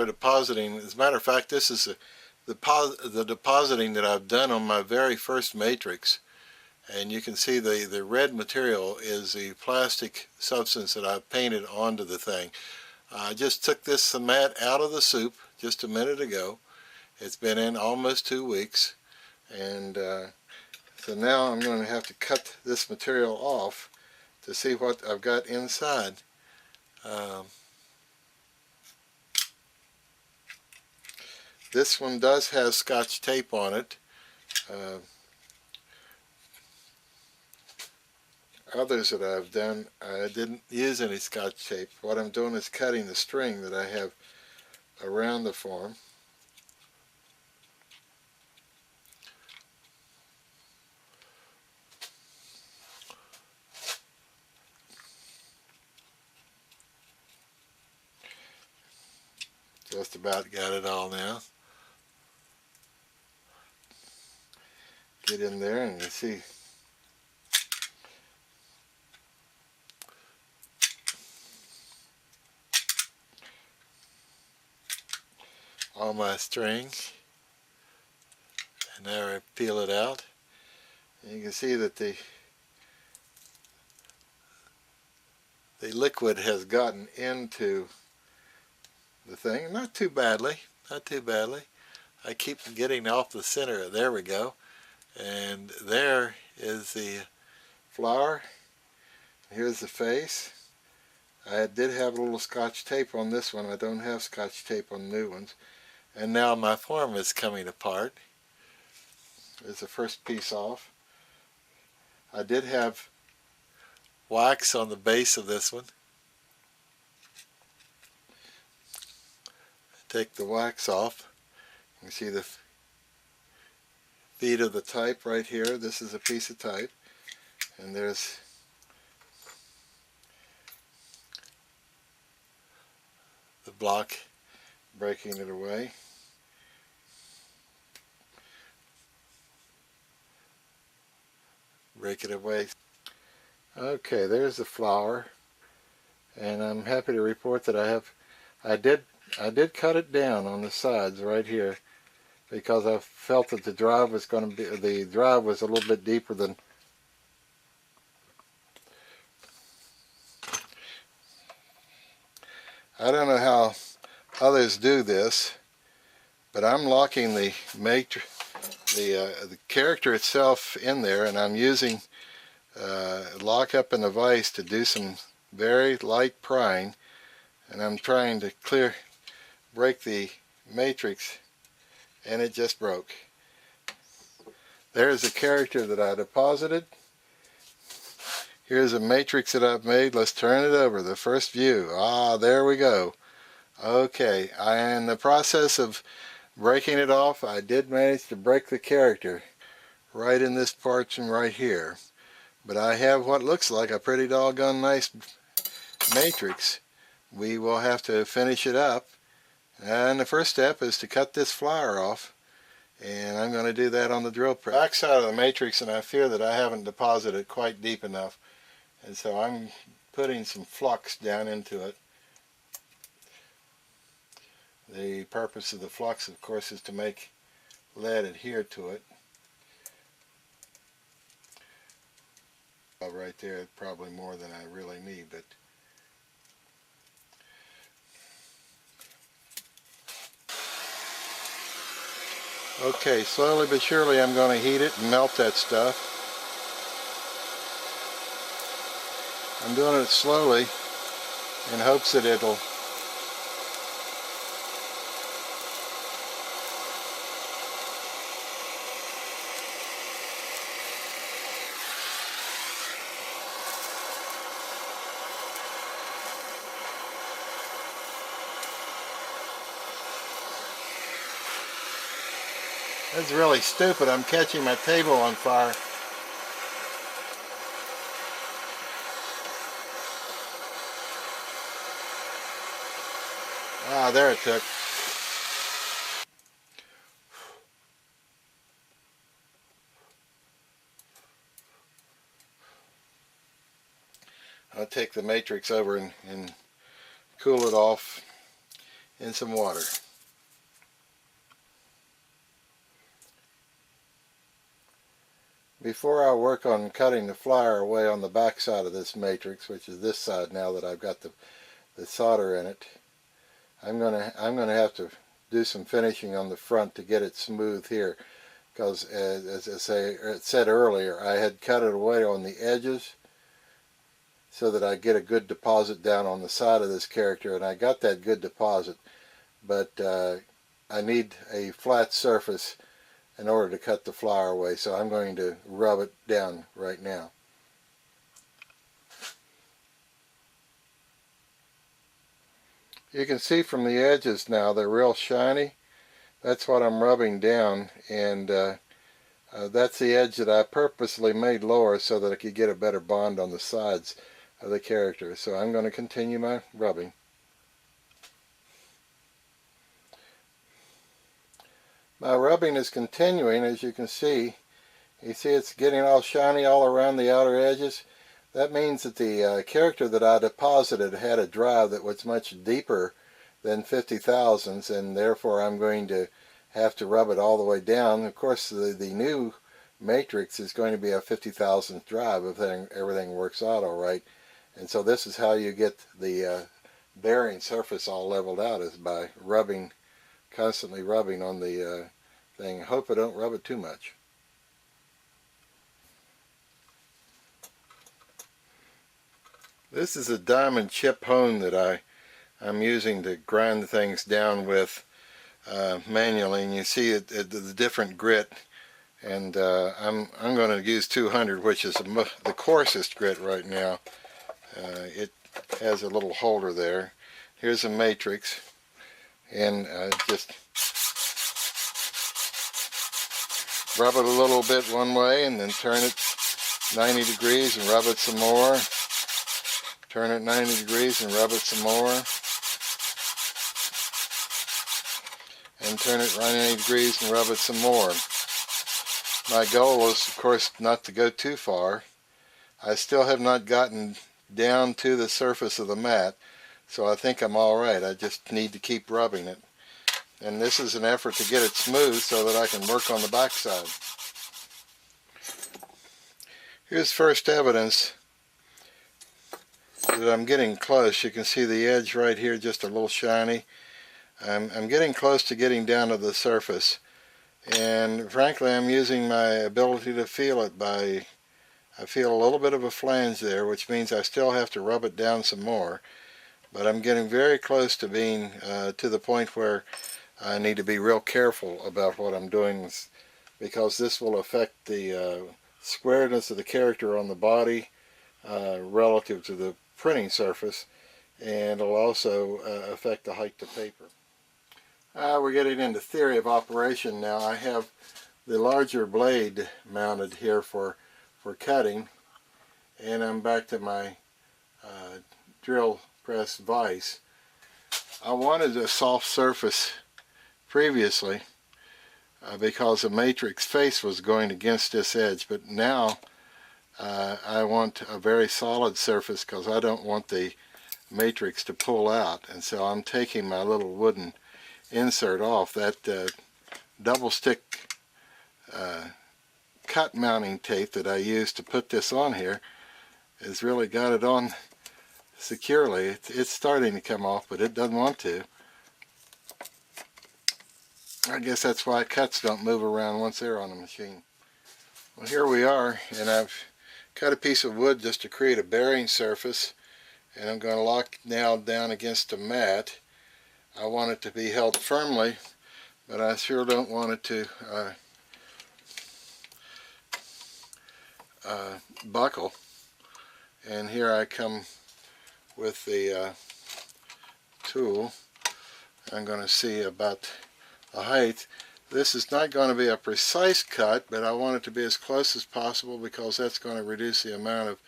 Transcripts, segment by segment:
electrodepositing. As a matter of fact, this is the depositing that I've done on my very first matrix. And you can see the red material is the plastic substance that I've painted onto the thing. I just took this cement out of the soup just a minute ago. It's been in almost 2 weeks. And so now I'm going to have to cut this material off to see what I've got inside. This one does have Scotch tape on it. Others that I've done, I didn't use any Scotch tape. What I'm doing is cutting the string that I have around the form. Just about got it all now. Get in there and you see all my string. And now I peel it out. And you can see that the liquid has gotten into the thing. Not too badly, not too badly. I keep getting off the center. There we go. And there is the flower. Here's the face. I did have a little Scotch tape on this one. I don't have Scotch tape on new ones. And now my form is coming apart. There's the first piece off. I did have wax on the base of this one. Take the wax off. You can see the feet of the type right here. This is a piece of type. And there's the block breaking it away. Break it away. Okay, there's the flower. And I'm happy to report that I did cut it down on the sides right here because I felt that the drive was going to be, the drive was a little bit deeper than I don't know how others do this, but I'm locking the character itself in there, and I'm using lock up in the vise to do some very light prying, and I'm trying to break the matrix, and it just broke. There's the character that I deposited. Here's a matrix that I've made. Let's turn it over. The first view. Ah, there we go. Okay, in the process of breaking it off, I did manage to break the character right in this portion right here. But I have what looks like a pretty doggone nice matrix. We will have to finish it up. And the first step is to cut this flower off. And I'm going to do that on the drill press. Back side of the matrix, and I fear that I haven't deposited quite deep enough. And so I'm putting some flux down into it. The purpose of the flux, of course, is to make lead adhere to it. Right there, probably more than I really need, but okay, slowly but surely I'm going to heat it and melt that stuff. I'm doing it slowly in hopes that it'll That's really stupid. I'm catching my table on fire. Ah, there it took. I'll take the matrix over and cool it off in some water. Before I work on cutting the flyer away on the back side of this matrix, which is this side now that I've got the solder in it, I'm gonna have to do some finishing on the front to get it smooth here, because as I said earlier, I had cut it away on the edges so that I get a good deposit down on the side of this character, and I got that good deposit, but I need a flat surface in order to cut the flyer away, so I'm going to rub it down right now. You can see from the edges now they're real shiny. That's what I'm rubbing down, and that's the edge that I purposely made lower so that I could get a better bond on the sides of the character. So I'm going to continue my rubbing. My rubbing is continuing, as you can see. You see it's getting all shiny all around the outer edges. That means that the character that I deposited had a drive that was much deeper than 50 thousandths, and therefore I'm going to have to rub it all the way down. Of course, the new matrix is going to be a 50 thousandth drive if everything works out all right. And so this is how you get the bearing surface all leveled out, is by rubbing, constantly rubbing on the thing. Hope I don't rub it too much. This is a diamond chip hone that I'm using to grind things down with manually, and you see the different grit, and I'm going to use 200, which is the coarsest grit right now. It has a little holder there. Here's a matrix, and just rub it a little bit one way and then turn it 90 degrees and rub it some more. Turn it 90 degrees and rub it some more. And turn it 90 degrees and rub it some more. My goal is, of course, not to go too far. I still have not gotten down to the surface of the mat, so I think I'm all right. I just need to keep rubbing it. And this is an effort to get it smooth so that I can work on the backside. Here's first evidence that I'm getting close. You can see the edge right here just a little shiny. I'm getting close to getting down to the surface, and frankly I'm using my ability to feel it by, I feel a little bit of a flange there, which means I still have to rub it down some more, but I'm getting very close to being to the point where I need to be real careful about what I'm doing, because this will affect the squareness of the character on the body relative to the printing surface, and it'll also affect the height of paper. We're getting into theory of operation now. I have the larger blade mounted here for cutting, and I'm back to my drill press vise. I wanted a soft surface previously because the matrix face was going against this edge, but now I want a very solid surface because I don't want the matrix to pull out, and so I'm taking my little wooden insert off. That double stick cut mounting tape that I used to put this on here has really got it on securely. It's starting to come off, but it doesn't want to. I guess that's why cuts don't move around once they're on the machine. Well, here we are, and I've cut a piece of wood just to create a bearing surface, and I'm going to lock it now down against a mat. I want it to be held firmly, but I sure don't want it to buckle. And here I come with the tool. I'm going to see about the height. This is not going to be a precise cut, but I want it to be as close as possible because that's going to reduce the amount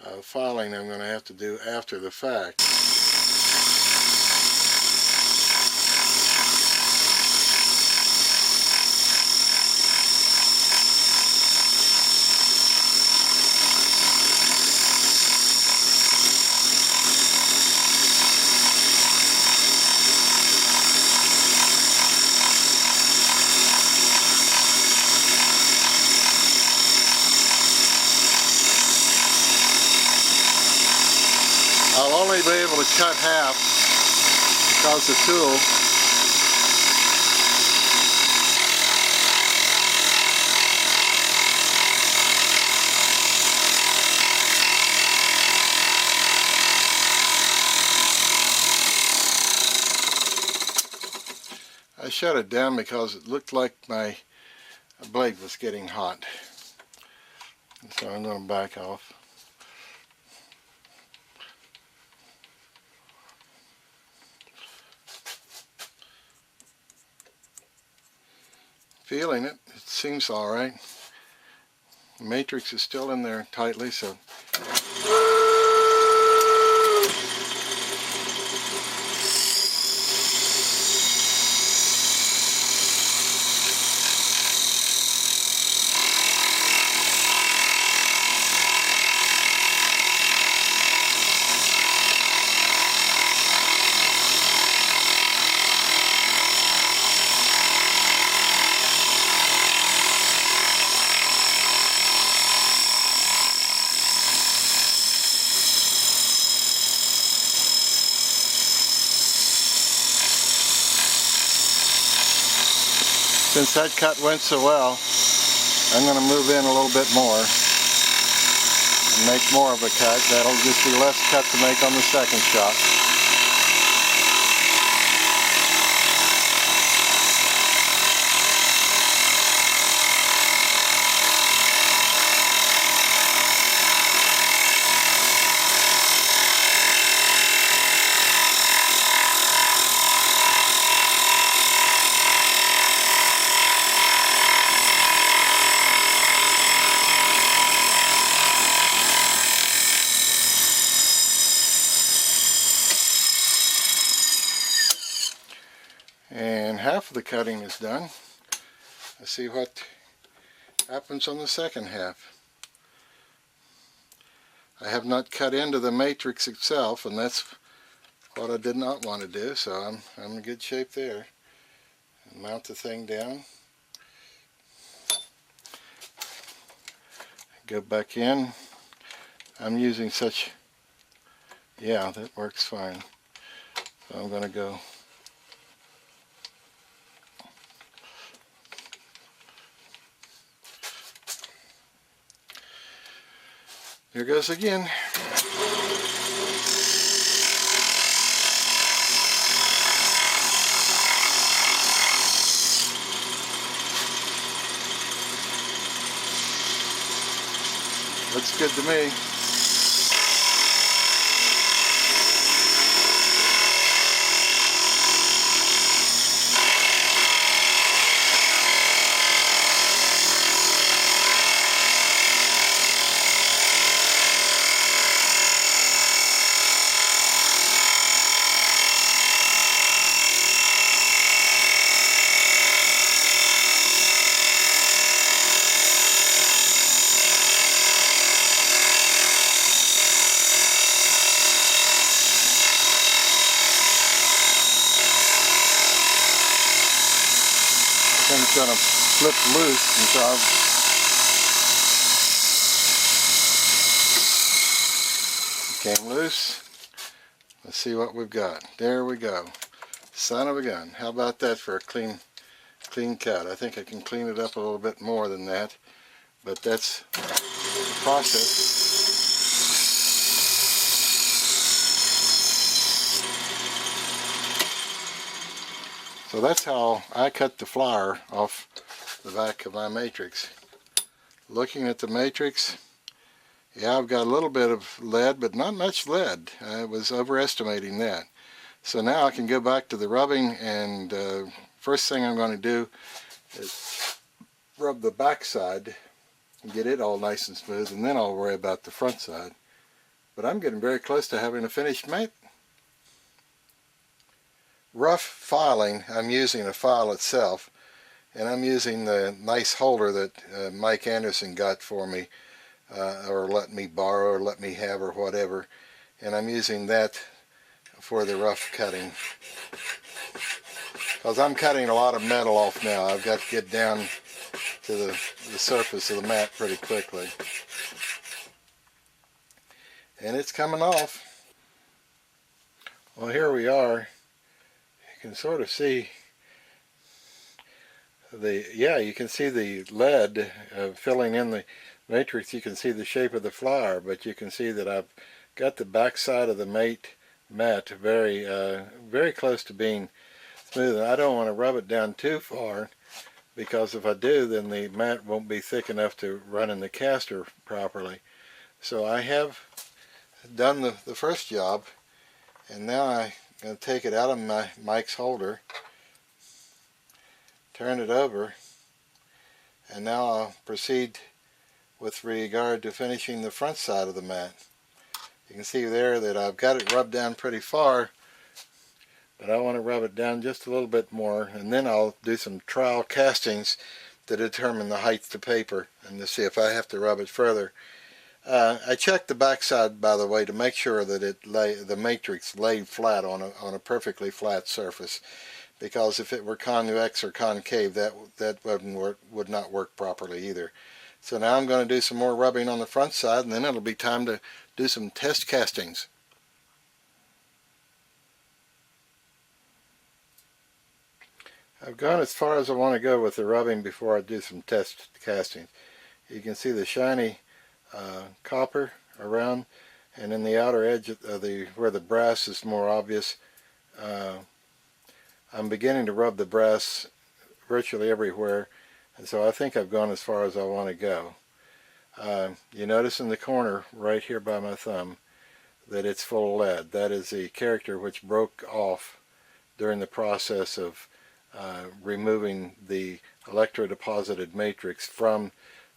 of filing I'm going to have to do after the fact. I'll only be able to cut half because the tool I shut it down because it looked like my blade was getting hot. So I'm going to back off. Feeling it. It seems all right. The matrix is still in there tightly, so since that cut went so well, I'm going to move in a little bit more and make more of a cut. That'll just be less cut to make on the second shot. And half of the cutting is done. Let's see what happens on the second half. I have not cut into the matrix itself, and that's what I did not want to do, so I'm in good shape there. Mount the thing down. Go back in. I'm using such, yeah, that works fine. So I'm going to go here goes again. Looks good to me. Thing's going to flip loose, and so it came loose. Let's see what we've got. There we go. Son of a gun. How about that for a clean cut? I think I can clean it up a little bit more than that, but that's the process. So that's how I cut the flower off the back of my matrix. Looking at the matrix, yeah, I've got a little bit of lead, but not much lead. I was overestimating that. So now I can go back to the rubbing, and first thing I'm going to do is rub the back side and get it all nice and smooth, and then I'll worry about the front side. But I'm getting very close to having a finished mate. Rough filing, I'm using a file itself, and I'm using the nice holder that Mike Anderson got for me, or let me borrow or let me have or whatever, and I'm using that for the rough cutting, because I'm cutting a lot of metal off now. I've got to get down to the surface of the mat pretty quickly, and it's coming off. Well, here we are. You can sort of see you can see the lead filling in the matrix. You can see the shape of the flower, but you can see that I've got the back side of the mat very close to being smooth. I don't want to rub it down too far, because if I do, then the mat won't be thick enough to run in the caster properly. So I have done the first job, and now I'm going to take it out of my Mike's holder, turn it over, and now I'll proceed with regard to finishing the front side of the mat. You can see there that I've got it rubbed down pretty far, but I want to rub it down just a little bit more, and then I'll do some trial castings to determine the height to paper and to see if I have to rub it further. I checked the backside, by the way, to make sure that the matrix laid flat on a perfectly flat surface, because if it were convex or concave, that would not work properly either. So now I'm going to do some more rubbing on the front side, and then it'll be time to do some test castings. I've gone as far as I want to go with the rubbing before I do some test castings. You can see the shiny copper around, and in the outer edge of where the brass is more obvious, I'm beginning to rub the brass virtually everywhere, and so I think I've gone as far as I want to go. You notice in the corner right here by my thumb that it's full of lead. That is the character which broke off during the process of removing the electrodeposited matrix from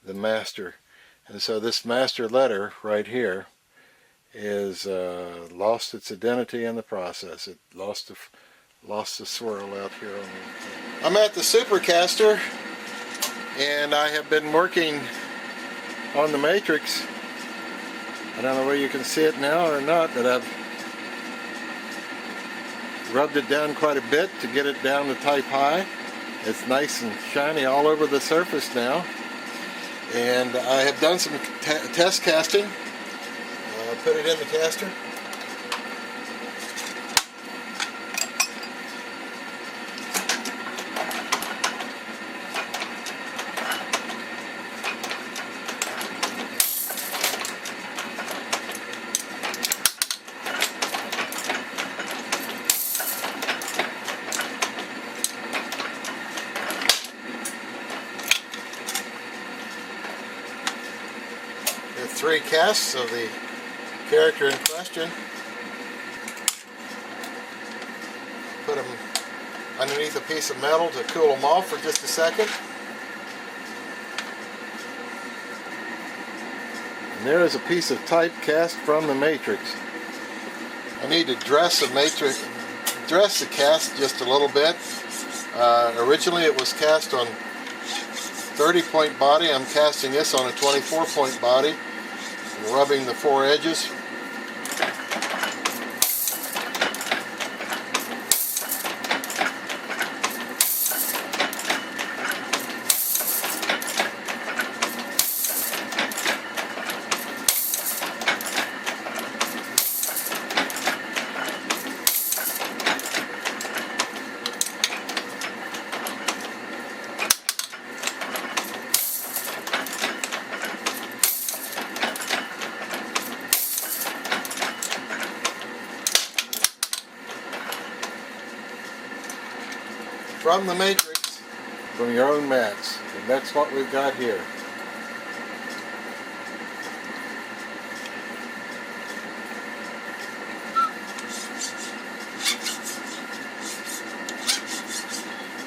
the master. And so this master letter right here is lost its identity in the process. It lost the swirl out here. I'm at the supercaster, and I have been working on the matrix. I don't know whether you can see it now or not, but I've rubbed it down quite a bit to get it down to type high. It's nice and shiny all over the surface now. And I have done some test casting. Put it in the caster. The 3 casts of the character in question. Put them underneath a piece of metal to cool them off for just a second. And there is a piece of type cast from the matrix. I need to dress the cast just a little bit. Originally it was cast on 30-point body. I'm casting this on a 24-point body. I'm rubbing the 4 edges. From the matrix, from your own mats, and that's what we've got here.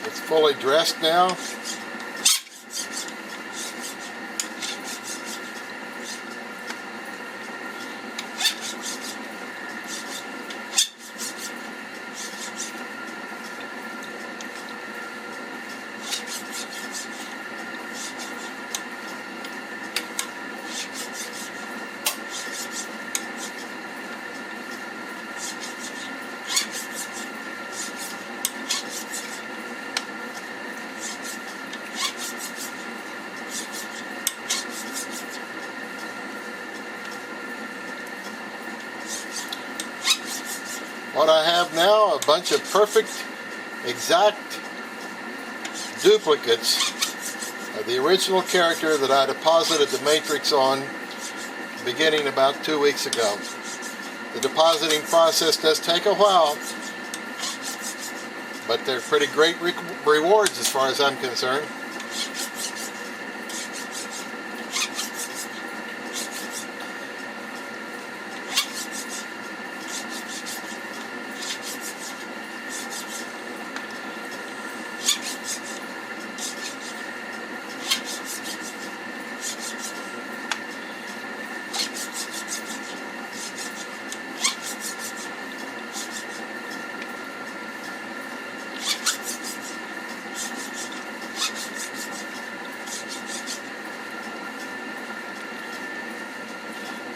It's fully dressed now. What I have now, a bunch of perfect, exact duplicates of the original character that I deposited the matrix on beginning about 2 weeks ago. The depositing process does take a while, but they're pretty great rewards as far as I'm concerned.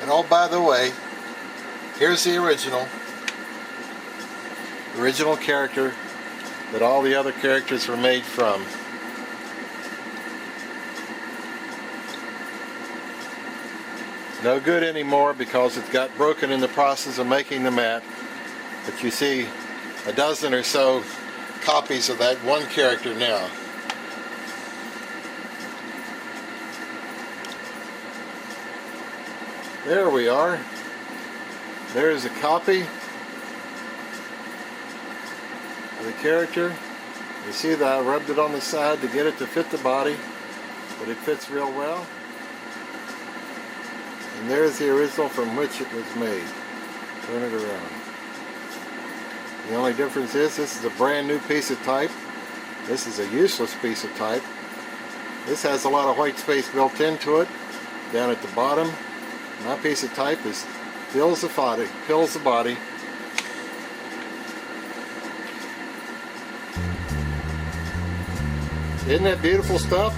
And oh, by the way, here's the original character that all the other characters were made from. No good anymore because it got broken in the process of making the mat. But you see a dozen or so copies of that one character now. There we are. There's a copy of the character. You see that I rubbed it on the side to get it to fit the body, but it fits real well. And there's the original from which it was made. Turn it around. The only difference is this is a brand new piece of type. This is a useless piece of type. This has a lot of white space built into it down at the bottom. My piece of type fills the body. Isn't that beautiful stuff?